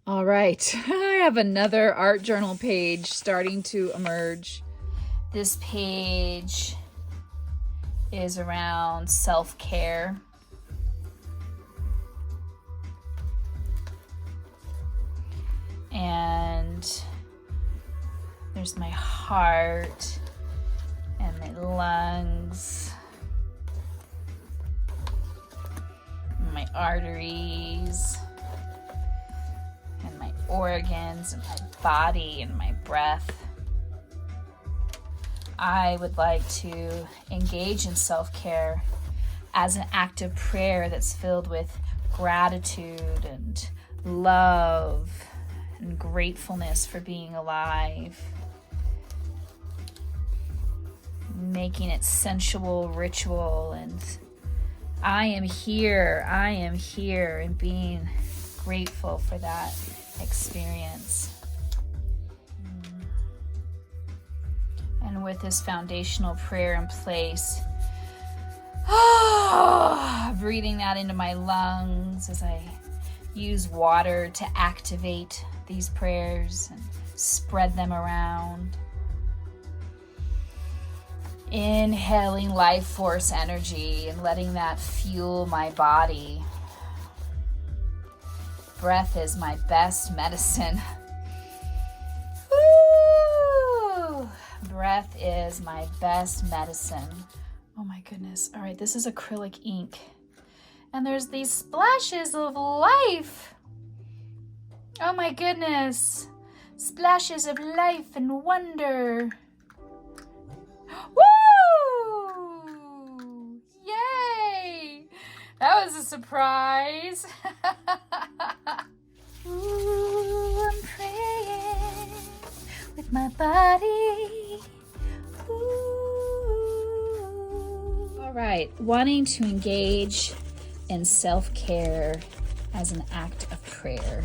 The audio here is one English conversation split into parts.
All right, I have another art journal page starting to emerge. This page is around self-care. And there's my heart and my lungs, and my arteries, and my organs, and my body, and my breath. I would like to engage in self-care as an act of prayer that's filled with gratitude and love and gratefulness for being alive. Making it sensual ritual, and I am here, and being grateful for that experience. And with this foundational prayer in place, breathing that into my lungs as I use water to activate these prayers and spread them around. Inhaling life force energy and letting that fuel my body. Breath is my best medicine. Woo! Breath is my best medicine. Oh my goodness. All right, this is acrylic ink. And there's these splashes of life. Oh my goodness. Splashes of life and wonder. Woo! Yay! That was a surprise. Ooh, I'm praying with my body. Ooh. All right, wanting to engage in self-care as an act of prayer,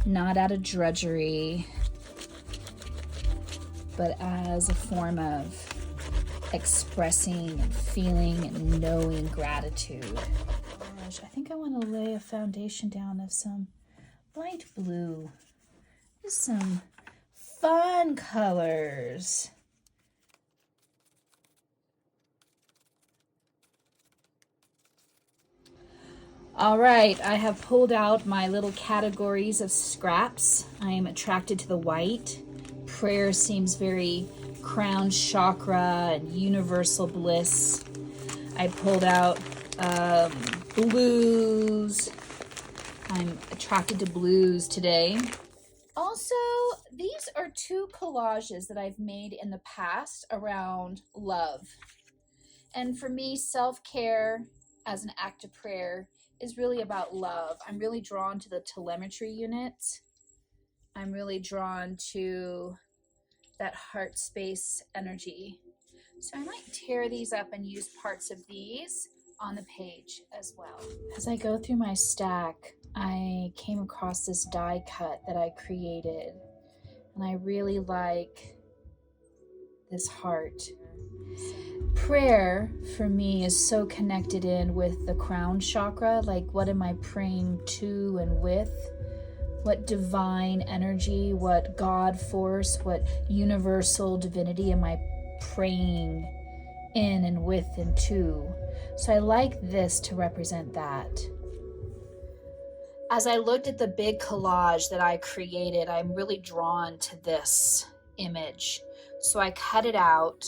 not out of drudgery, but as a form of expressing and feeling and knowing gratitude. Gosh, I think I want to lay a foundation down of some light blue. Just some fun colors. All right, I have pulled out my little categories of scraps. I am attracted to the white. Prayer seems very crown chakra and universal bliss. I pulled out blues. I'm attracted to blues today. Also, these are two collages that I've made in the past around love. And for me, self-care as an act of prayer is really about love. I'm really drawn to the telemetry unit. I'm really drawn to that heart space energy. So I might tear these up and use parts of these on the page as well. As I go through my stack, I came across this die cut that I created, and I really like this heart. Prayer for me is so connected in with the crown chakra. Like, what am I praying to and with? What divine energy, what God force, what universal divinity am I praying in and with and to? So I like this to represent that. As I looked at the big collage that I created, I'm really drawn to this image. So I cut it out.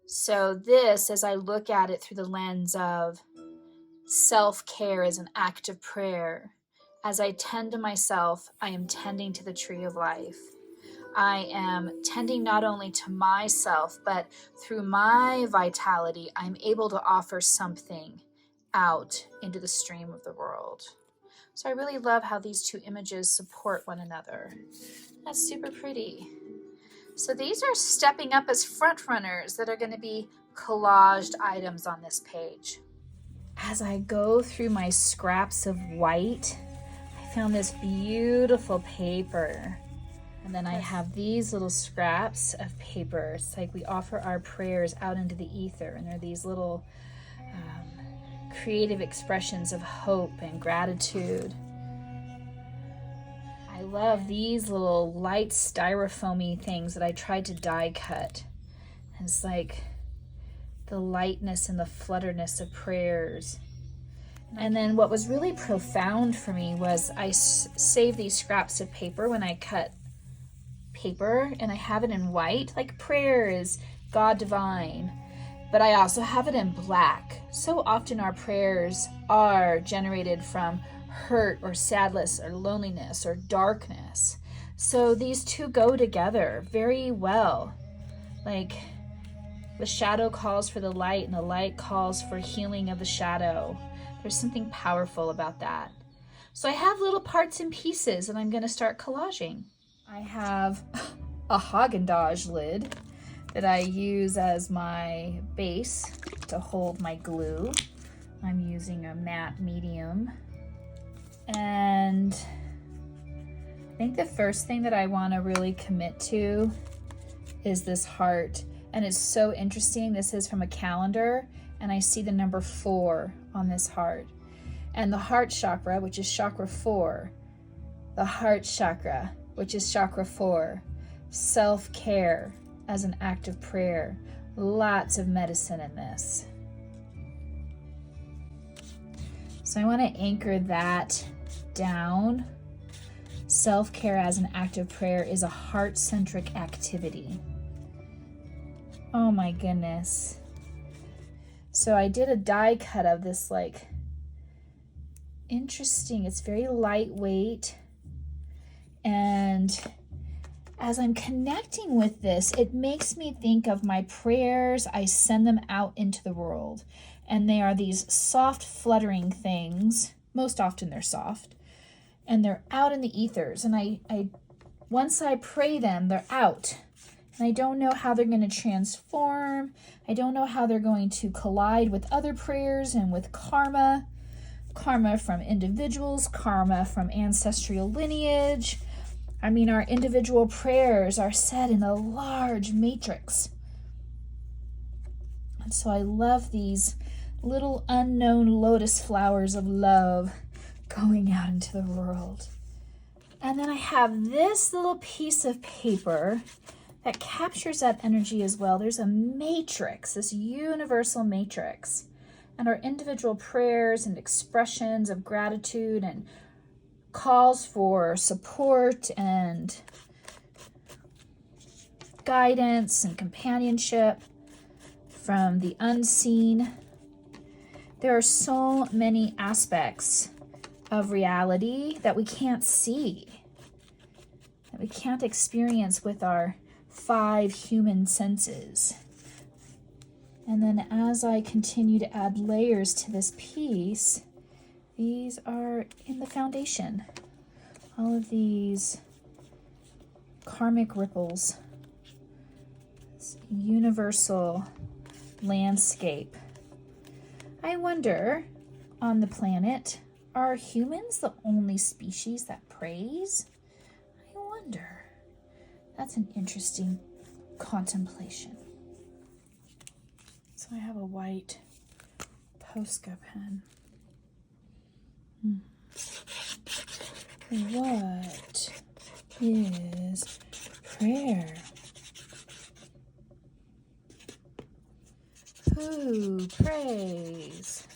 So this, as I look at it through the lens of self-care as an act of prayer, as I tend to myself, I am tending to the tree of life. I am tending not only to myself, but through my vitality, I'm able to offer something out into the stream of the world. So I really love how these two images support one another. That's super pretty. So these are stepping up as front runners that are going to be collaged items on this page. As I go through my scraps of white, I found this beautiful paper. And then I have these little scraps of paper. It's like we offer our prayers out into the ether, and they're these little creative expressions of hope and gratitude. love these little light styrofoamy things that I tried to die cut. It's like the lightness and the flutterness of prayers. And then what was really profound for me was I save these scraps of paper when I cut paper, and I have it in white, like prayer is God divine, but I also have it in black. So often our prayers are generated from hurt or sadness or loneliness or darkness. So these two go together very well. Like the shadow calls for the light and the light calls for healing of the shadow. There's something powerful about that. So I have little parts and pieces and I'm going to start collaging. I have a Haagen-Dazs lid that I use as my base to hold my glue. I'm using a matte medium. And I think the first thing that I want to really commit to is this heart. And it's so interesting. This is from a calendar, and I see the number 4 on this heart. And the heart chakra, which is chakra 4, the heart chakra, which is chakra 4, self-care as an act of prayer. Lots of medicine in this. So I want to anchor that down. Self-care as an act of prayer is a heart-centric activity. Oh my goodness. So I did a die cut of this, like, interesting, it's very lightweight. And as I'm connecting with this, it makes me think of my prayers. I send them out into the world. And they are these soft, fluttering things. Most often they're soft. And they're out in the ethers. And I once I pray them, they're out. And I don't know how they're going to transform. I don't know how they're going to collide with other prayers and with karma. Karma from individuals, karma from ancestral lineage. I mean, our individual prayers are set in a large matrix. And so I love these little unknown lotus flowers of love going out into the world. And then I have this little piece of paper that captures that energy as well. There's a matrix, this universal matrix. And our individual prayers and expressions of gratitude and calls for support and guidance and companionship from the unseen. There are so many aspects of reality that we can't see, that we can't experience with our 5 human senses. And then as I continue to add layers to this piece, these are in the foundation. All of these karmic ripples, this universal landscape. I wonder, on the planet, are humans the only species that prays? I wonder. That's an interesting contemplation. So I have a white Posca pen. What is prayer? Who prays?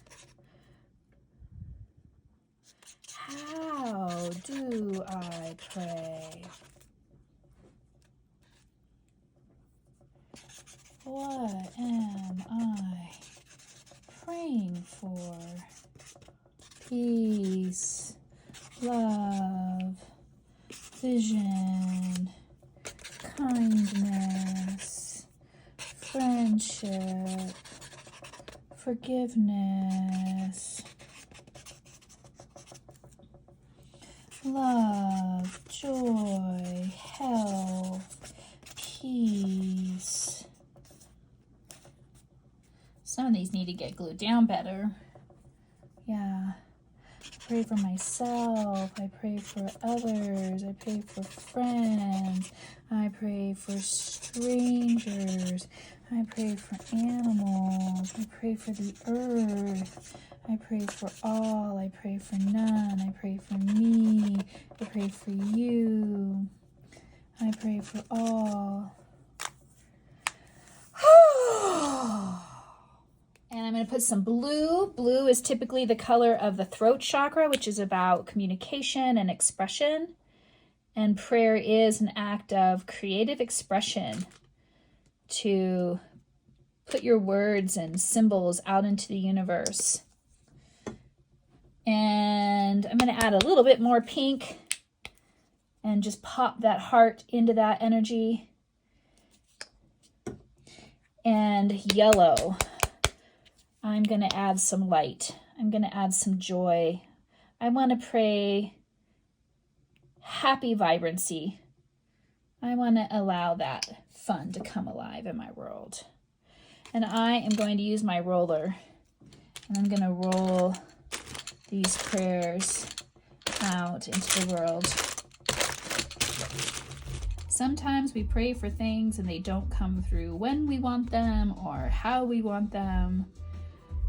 How do I pray? What am I praying for? Peace, love, vision, kindness, friendship, forgiveness, love, joy, health, peace. Some of these need to get glued down better. Yeah. I pray for myself. I pray for others. I pray for friends. I pray for strangers. I pray for animals. I pray for the earth. I pray for all. I pray for none. I pray for me. I pray pray for you. I pray for all. And I'm going to put some blue. Blue is typically the color of the throat chakra, which is about communication and expression. And prayer is an act of creative expression to put your words and symbols out into the universe. And I'm going to add a little bit more pink and just pop that heart into that energy. And yellow. I'm going to add some light. I'm going to add some joy. I want to pray happy vibrancy. I want to allow that fun to come alive in my world. And I am going to use my roller. And I'm going to roll these prayers out into the world. Sometimes we pray for things and they don't come through when we want them or how we want them.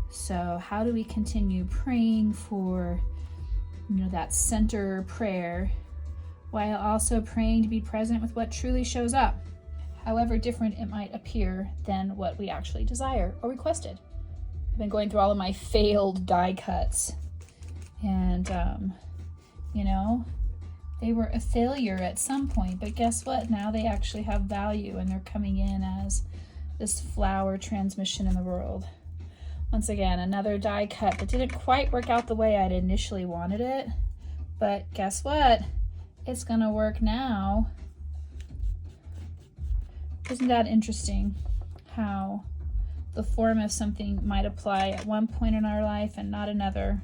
So how do we continue praying for, that center prayer while also praying to be present with what truly shows up, however different it might appear than what we actually desire or requested? I've been going through all of my failed die cuts and, they were a failure at some point, but guess what? Now they actually have value and they're coming in as this flower transmission in the world. Once again, another die cut that didn't quite work out the way I'd initially wanted it, but guess what? It's gonna work now. Isn't that interesting how the form of something might apply at one point in our life and not another?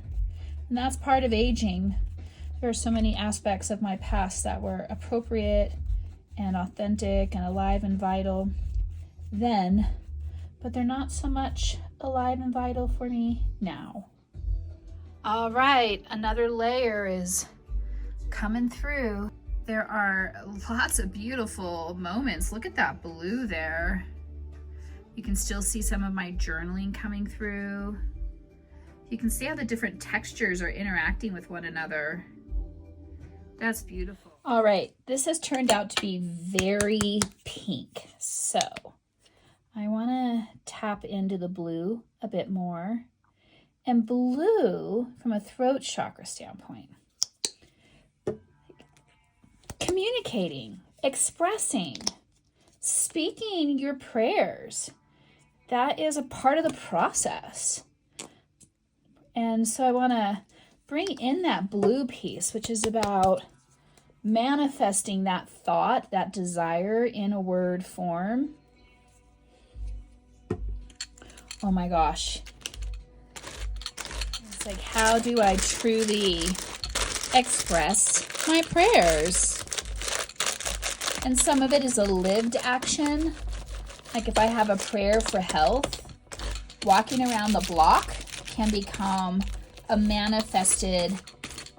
And that's part of aging. There are so many aspects of my past that were appropriate and authentic and alive and vital then, but they're not so much alive and vital for me now. All right, another layer is coming through. There are lots of beautiful moments. Look at that blue there. You can still see some of my journaling coming through. You can see how the different textures are interacting with one another. That's beautiful. All right, this has turned out to be very pink. So I want to tap into the blue a bit more. And blue, from a throat chakra standpoint, communicating, expressing, speaking your prayers. That is a part of the process. And so I want to bring in that blue piece, which is about manifesting that thought, that desire in a word form. Oh my gosh. It's like, how do I truly express my prayers? And some of it is a lived action. Like if I have a prayer for health, walking around the block can become a manifested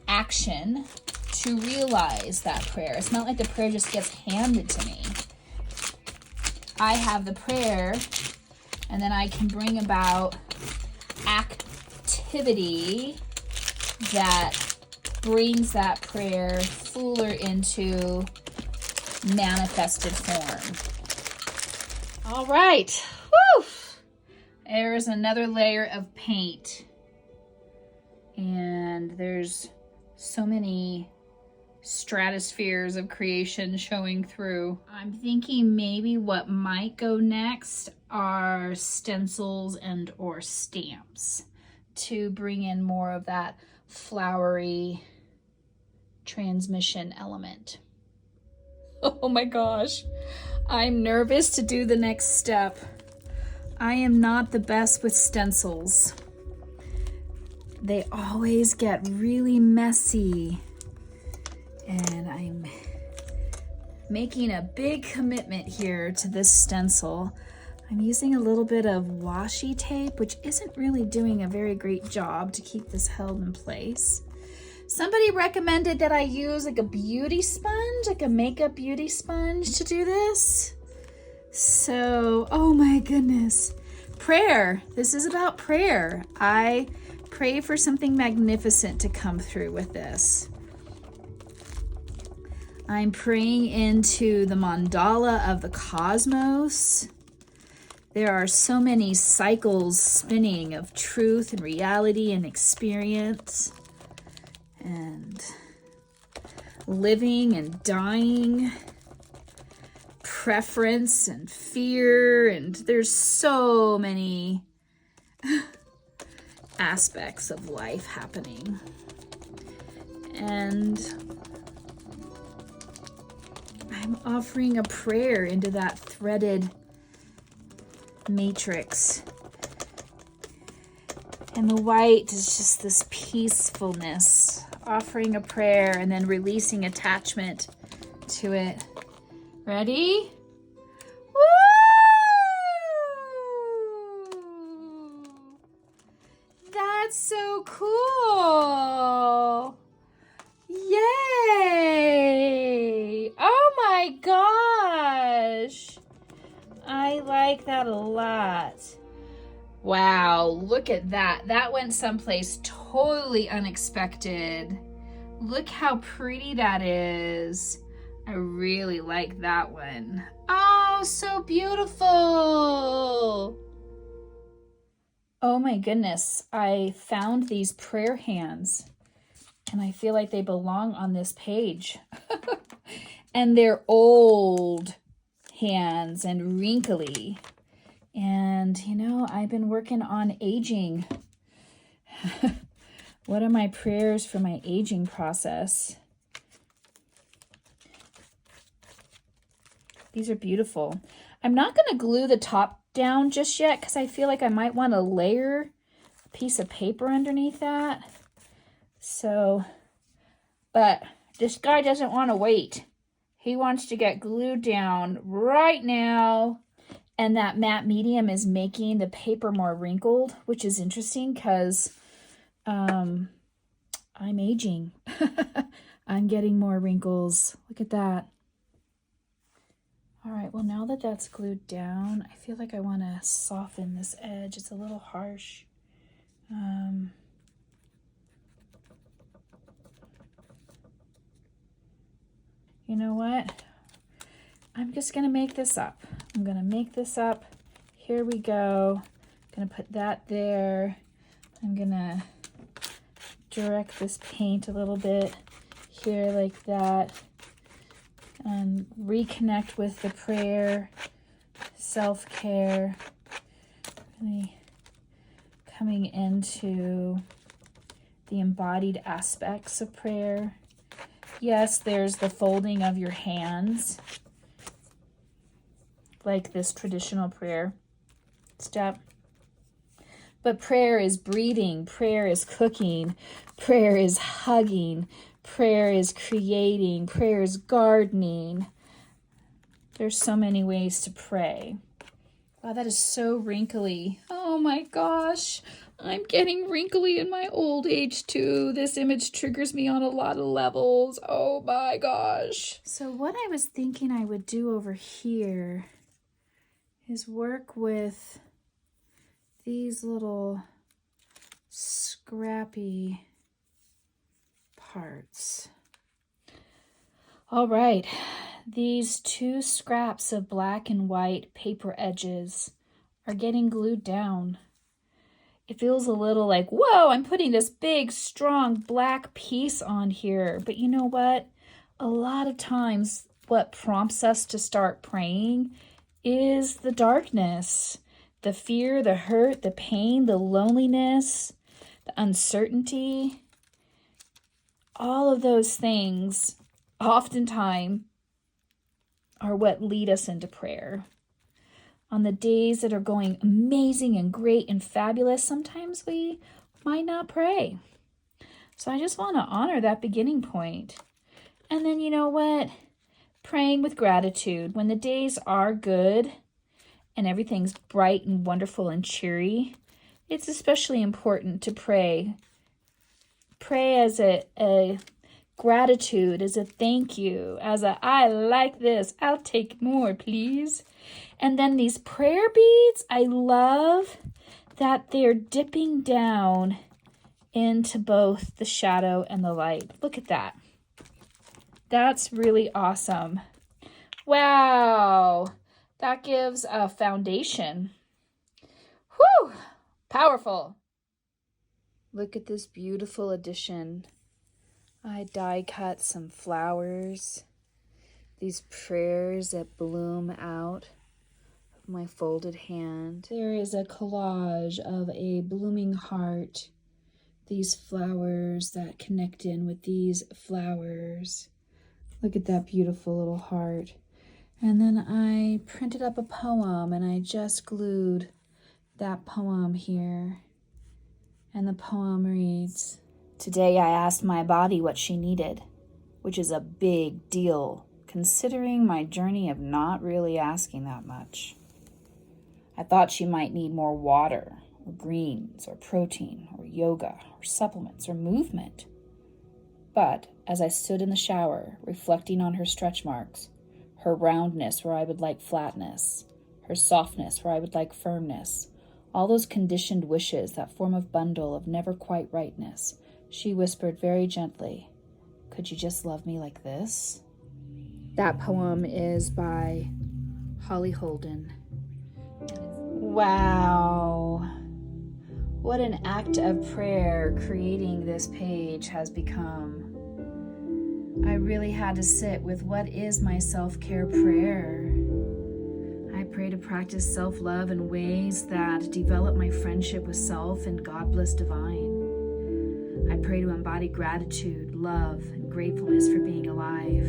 action to realize that prayer. It's not like the prayer just gets handed to me. I have the prayer, and then I can bring about activity that brings that prayer fuller into manifested form. All right. Woo! There's another layer of paint. And there's so many stratospheres of creation showing through. I'm thinking maybe what might go next are stencils and or stamps to bring in more of that flowery transmission element. Oh my gosh, I'm nervous to do the next step. I am not the best with stencils. They always get really messy. And I'm making a big commitment here to this stencil. I'm using a little bit of washi tape, which isn't really doing a very great job to keep this held in place. Somebody recommended that I use like a beauty sponge, like a makeup beauty sponge to do this. So, oh my goodness. Prayer. This is about prayer. I pray for something magnificent to come through with this. I'm praying into the mandala of the cosmos. There are so many cycles spinning of truth and reality and experience and living and dying, preference and fear, and there's so many aspects of life happening. And I'm offering a prayer into that threaded matrix. And the white is just this peacefulness, offering a prayer and then releasing attachment to it. Ready? Woo! That's so cool! Yay! Oh my gosh! I like that a lot. Wow, look at that. That went someplace totally unexpected. Look how pretty that is. I really like that one. Oh, so beautiful. Oh my goodness, I found these prayer hands and I feel like they belong on this page. And they're old hands and wrinkly. And, you know, I've been working on aging. What are my prayers for my aging process? These are beautiful. I'm not going to glue the top down just yet because I feel like I might want to layer a piece of paper underneath that. So, but this guy doesn't want to wait. He wants to get glued down right now. And that matte medium is making the paper more wrinkled, which is interesting because I'm aging. I'm getting more wrinkles. Look at that. All right, well, now that that's glued down, I feel like I want to soften this edge. It's a little harsh. You know what? I'm just going to make this up. I'm going to make this up. Here we go. I'm going to put that there. I'm going to direct this paint a little bit here like that. And reconnect with the prayer, self-care. Really coming into the embodied aspects of prayer. Yes, there's the folding of your hands, like this traditional prayer step. But prayer is breathing, prayer is cooking, prayer is hugging, prayer is creating, prayer is gardening. There's so many ways to pray. Wow, that is so wrinkly. Oh my gosh, I'm getting wrinkly in my old age too. This image triggers me on a lot of levels. Oh my gosh. So what I was thinking I would do over here is work with these little scrappy parts. All right, these two scraps of black and white paper edges are getting glued down. It feels a little like, whoa, I'm putting this big, strong black piece on here. But you know what? A lot of times what prompts us to start praying is the darkness, the fear, the hurt, the pain, the loneliness, the uncertainty. All of those things oftentimes are what lead us into prayer. On the days that are going amazing and great and fabulous, sometimes we might not pray. So I just want to honor that beginning point. And then you know what? Praying with gratitude. When the days are good and everything's bright and wonderful and cheery, it's especially important to pray. Pray as a gratitude, as a thank you, as a I like this, I'll take more, please. And then these prayer beads, I love that they're dipping down into both the shadow and the light. Look at that. That's really awesome. Wow. That gives a foundation. Whew! Powerful. Look at this beautiful addition. I die cut some flowers. These prayers that bloom out of my folded hand. There is a collage of a blooming heart. These flowers that connect in with these flowers. Look at that beautiful little heart. And then I printed up a poem and I just glued that poem here. And the poem reads, "Today I asked my body what she needed, which is a big deal considering my journey of not really asking that much. I thought she might need more water, or greens, or protein, or yoga, or supplements, or movement. But as I stood in the shower, reflecting on her stretch marks, her roundness where I would like flatness, her softness where I would like firmness, all those conditioned wishes that form a bundle of never quite rightness, she whispered very gently, 'Could you just love me like this?'" That poem is by Holly Holden. Wow. What an act of prayer creating this page has become. I really had to sit with what is my self-care prayer. I pray to practice self-love in ways that develop my friendship with self and God bless divine. I pray to embody gratitude, love, and gratefulness for being alive.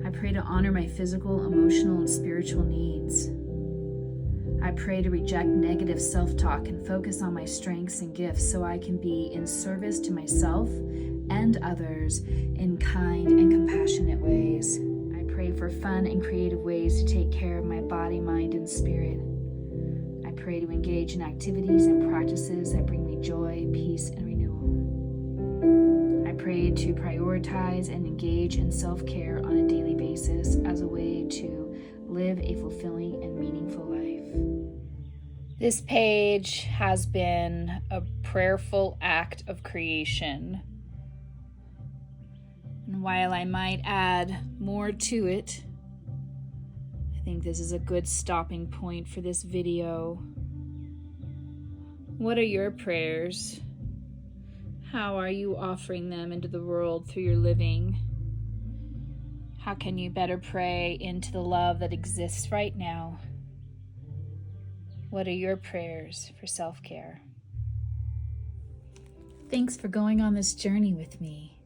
I pray to honor my physical, emotional, and spiritual needs. I pray to reject negative self-talk and focus on my strengths and gifts so I can be in service to myself and others in kind and compassionate ways. I pray for fun and creative ways to take care of my body, mind, and spirit. I pray to engage in activities and practices that bring me joy, peace, and renewal. I pray to prioritize and engage in self-care on a daily basis as a way to live a fulfilling and meaningful life. This page has been a prayerful act of creation. And while I might add more to it, I think this is a good stopping point for this video. What are your prayers? How are you offering them into the world through your living? How can you better pray into the love that exists right now? What are your prayers for self-care? Thanks for going on this journey with me.